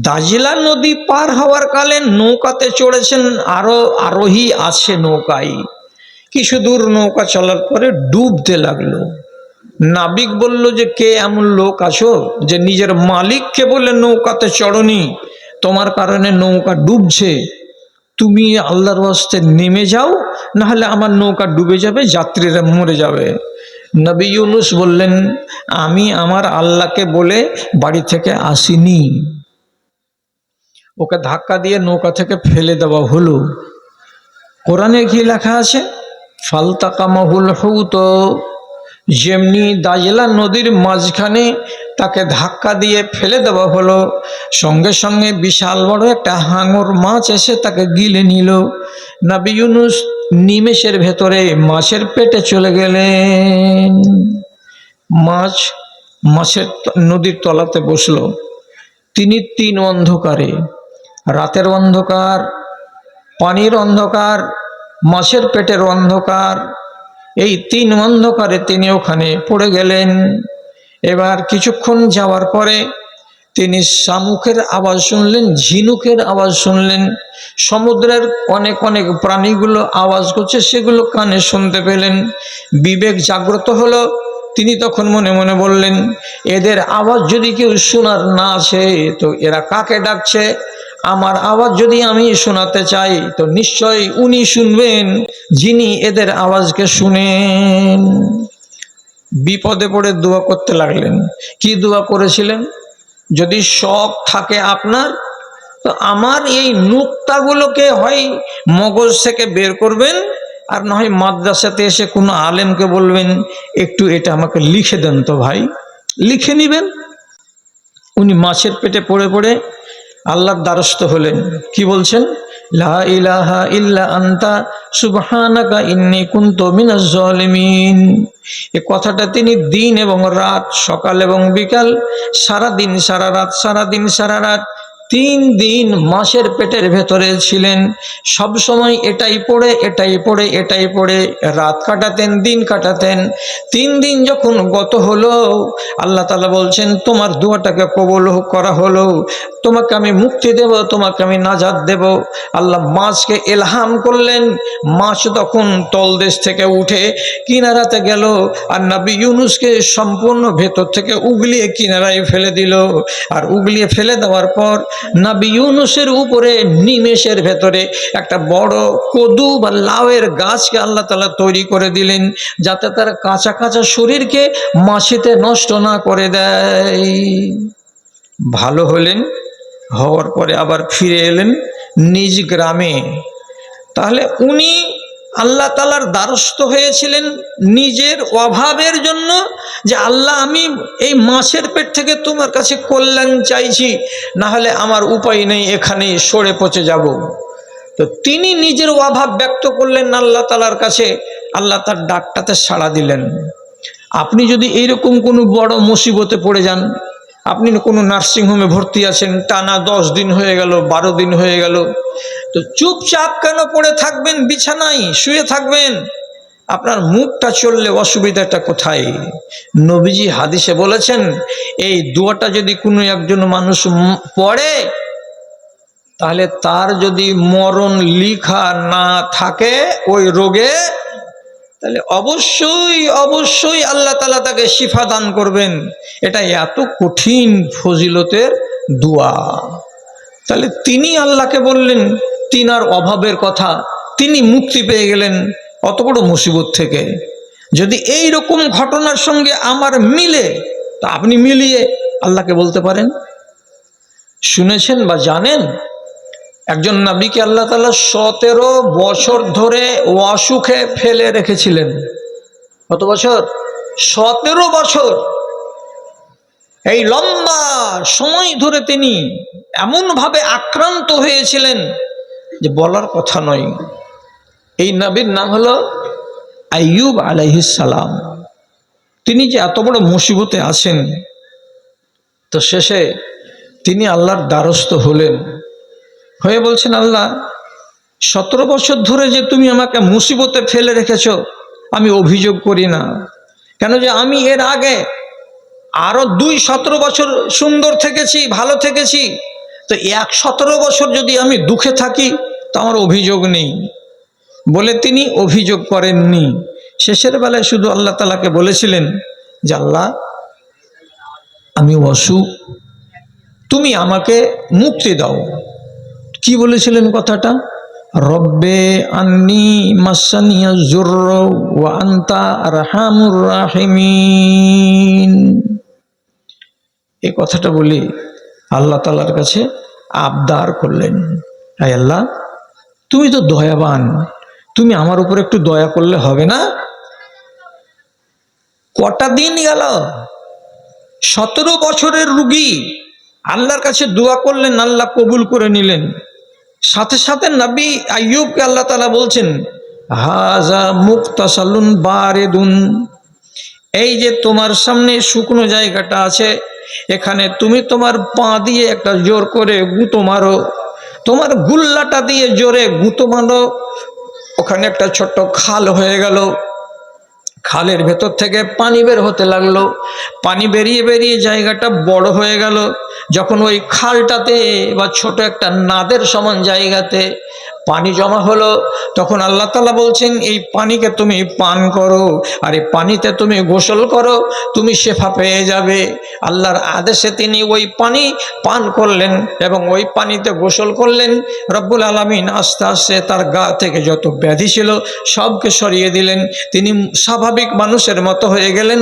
দাজলা নদী পার হওয়ার কালে নৌকাতে চড়েছেন, আরো আরোহী আছে নৌকায়। কিছু দূর নৌকা চলার পরে ডুবতে লাগলো। নাবিক বলল যে, কে এমন লোক আছো যে নিজের মালিককে বলে নৌকাতে চড়নি, তোমার কারণে নৌকা ডুবছে, তুমি আল্লাহর ওয়াস্তে নেমে যাও, না হলে আমার নৌকা ডুবে যাবে, যাত্রীরা মরে যাবে। নবী ইউনুস বললেন, আমি আমার আল্লাহকে বলে বাড়ি থেকে আসিনি। ওকে ধাক্কা দিয়ে নৌকা থেকে ফেলে দেওয়া হলো। কোরআনে কি লেখা আছে? ফালতাকামাহুল হুত, যেমনি দাজলা নদীর মাঝখানে তাকে ধাক্কা দিয়ে ফেলে দেওয়া হলো, সঙ্গে সঙ্গে বিশাল বড় একটা হাঙর মাছ এসে তাকে গিলে নিল। নবী ইউনুস নিমেষের ভেতরে মাছের পেটে চলে গেলেন। মাছের নদীর তলাতে বসলো। তিনি তিন অন্ধকারে, রাতের অন্ধকার, পানির অন্ধকার, মাছের পেটের অন্ধকার, এই তিন অন্ধকারে তিনি ওখানে পড়ে গেলেন। এবার কিছুক্ষণ যাওয়ার পরে তিনি শামুকের আওয়াজ শুনলেন, ঝিনুকের আওয়াজ শুনলেন, সমুদ্রের অনেক অনেক প্রাণীগুলো আওয়াজ করছে, সেগুলো কানে শুনতে পেলেন। বিবেক জাগ্রত হলো। তিনি তখন মনে মনে বললেন, এদের আওয়াজ যদি কেউ শোনার না আছে তো এরা কাকে ডাকছে? আমার আওয়াজ যদি আমি শোনাতে চাই তো নিশ্চয়ই উনি শুনবেন যিনি এদের আওয়াজকে শুনেন। বিপদে পড়ে দোয়া করতে লাগলেন। কি দোয়া করেছিলেন? যদি শখ থাকে আপনার, তো আমার এই নুক্তাগুলোকে হয় মগজ থেকে বের করবেন, আর না হয় মাদ্রাসাতে এসে কোনো আলেমকে বলবেন, একটু এটা আমাকে লিখে দেন তো ভাই। লিখে নিবেন। উনি মাছের পেটে পড়ে পড়ে আল্লাহর দ্বারস্থ হলেন। কি বলছেন? লা ইলাহা ইল্লা আনতা সুবহানাকা ইন্নী কুনতু মিনাজ জালিমিন। এই কথাটা তিনি দিন এবং রাত, সকাল এবং বিকাল, সারা দিন সারা রাত, সারা দিন সারা রাত 3 দিন মাছের পেটের ভেতরে ছিলেন। সব সময় এটাই পড়ে এটাই পড়ে এটাই পড়ে রাত কাটাতেন, দিন কাটাতেন। 3 দিন যখন গত হলো, আল্লাহ তাআলা বলছেন, তোমার দোয়াটাকে কবুল করা হলো, তোমাকে আমি মুক্তি দেব, তোমাকে আমি নাজাত দেব। আল্লাহ মাছকে ইলহাম করলেন। মাছ তখন তলদেশ থেকে উঠে কিনারাতে গেল, আর নবী ইউনুসকে সম্পূর্ণ ভেতর থেকে উগলিয়ে কিনারায় ফেলে দিল। আর উগলিয়ে ফেলে দেওয়ার পর নবী ইউনুসের উপরে নিমেষের ভেতরে একটা বড় কদু বা লাউয়ের গাছকে আল্লাহ তাআলা তৈরি করে দিলেন, যাতে তার কাঁচা কাঁচা শরীরকে মাছিতে নষ্ট না করে দেয়। ভালো হলেন। হওয়ার পরে আবার ফিরে এলেন নিজ গ্রামে। তাহলে উনি আল্লাহ তাআলার দ্বারস্থ হয়েছিলেন নিজের অভাবের জন্য, যে আল্লাহ আমি এই মাছের পেট থেকে তোমার কাছে কল্যাণ চাইছি, না হলে আমার উপায় নেই, এখানেই সরে পচে যাব। তো তিনি নিজের অভাব ব্যক্ত করলেন আল্লাহ তাআলার কাছে, আল্লাহ তার ডাকটাতে সাড়া দিলেন। আপনি যদি এইরকম কোনো বড় মুসিবতে পড়ে যান, আপনি কোনো নার্সিংহোমে ভর্তি আছেন, টানা 10 দিন হয়ে গেল, 12 দিন হয়ে গেল, তো চুপচাপ কেন পড়ে থাকবেন? বিছানায় শুয়ে থাকবেন। আপনার মুখটা চললে অসুবিধাটা কোথায়? নবীজি হাদিসে বলেছেন, এই দোয়াটা যদি কোনো একজন মানুষ পড়ে, তাহলে তার যদি মরণ লিখা না থাকে ওই রোগে, তাহলে অবশ্যই অবশ্যই আল্লাহ তাআলা তাকে শিফা দান করবেন। এটা এত কঠিন ফজিলতের দোয়া। তাহলে তিনি আল্লাহকে বললেন তিনার অভাবের কথা, তিনি মুক্তি পেয়ে গেলেন অত বড় মুসিবত থেকে। যদি এই রকম ঘটনার সঙ্গে আমার মিলে, তা আপনি মিলিয়ে আল্লাহকে বলতে পারেন। শুনেছেন বা জানেন, একজন নবীকে আল্লাহ তাআলা 17 বছর ধরে অসুখে ফেলে রেখেছিলেন। কত বছর? 17 বছর। এই লম্বা সময় ধরে তিনি এমনভাবে আক্রান্ত হয়েছিলেন যে বলার কথা নয়। এই নবীর নাম হলো আইয়ুব আলাইহিস সালাম। তিনি যে এত বড় মুসিবতে আছেন, তো শেষে তিনি আল্লাহর দ্বারস্থ হলেন, হয়ে বলছেন, আল্লাহ 17 বছর ধরে যে তুমি আমাকে মুসিবতে ফেলে রেখেছ, আমি অভিযোগ করি না, কেন যে আমি এর আগে আরো 17 বছর সুন্দর থেকেছি, ভালো থেকেছি, তো 117 বছর যদি আমি দুঃখে থাকি তো আমার অভিযোগ নেই বলে তিনি অভিযোগ করেননি। শেষের বেলায় শুধু আল্লাহ তাআলাকে বলেছিলেন যে আল্লাহ, আমি অসুখ, তুমি আমাকে মুক্তি দাও। কি বলেছিলেন কথাটা? রব্বে আন্নি মাসানিয়া যুরর ওয়া আনতা আরহামুর রাহিমিন। এই কথাটা বলি আল্লাহ তাআলার কাছে আবদার করলেন, আয় আল্লাহ, তুমি তো দয়াবান, তুমি আমার উপর একটু দয়া করলে হবে না? কটা দিন গেল, 17 বছরের রুগী আল্লাহর কাছে দোয়া করলেন, আল্লাহ কবুল করে নিলেন। সাথে সাথে নবী আইয়ুবকে আল্লাহ তাআলা বলছেন, হাজা মুক্তাসালুন বারিদুন, এই যে তোমার সামনে শুকনো জায়গাটা আছে, এখানে তুমি তোমার পা দিয়ে একটা জোর করে গুঁতো মারো, তোমার গুল্লাটা দিয়ে জোরে গুঁতো মারো, ওখানে একটা ছোট্ট খাল হয়ে গেল। খালের ভেতর থেকে পানি বের হতে লাগলো, পানি বেরিয়ে বেরিয়ে জায়গাটা বড় হয়ে গেল। যখন ওই খালটাতে বা ছোট একটা নাদের সমান জায়গাতে পানি জমা হলো, তখন আল্লাহ তাআলা বলছেন, এই পানিকে তুমি পান করো, আর এই পানিতে তুমি গোসল করো, তুমি শেফা পেয়ে যাবে। আল্লাহর আদেশে তিনি ওই পানি পান করলেন এবং ওই পানিতে গোসল করলেন। রব্বুল আলামিন আস্তে আস্তে তার গা থেকে যত ব্যাধি ছিল সবকে সরিয়ে দিলেন, তিনি স্বাভাবিক মানুষের মতো হয়ে গেলেন।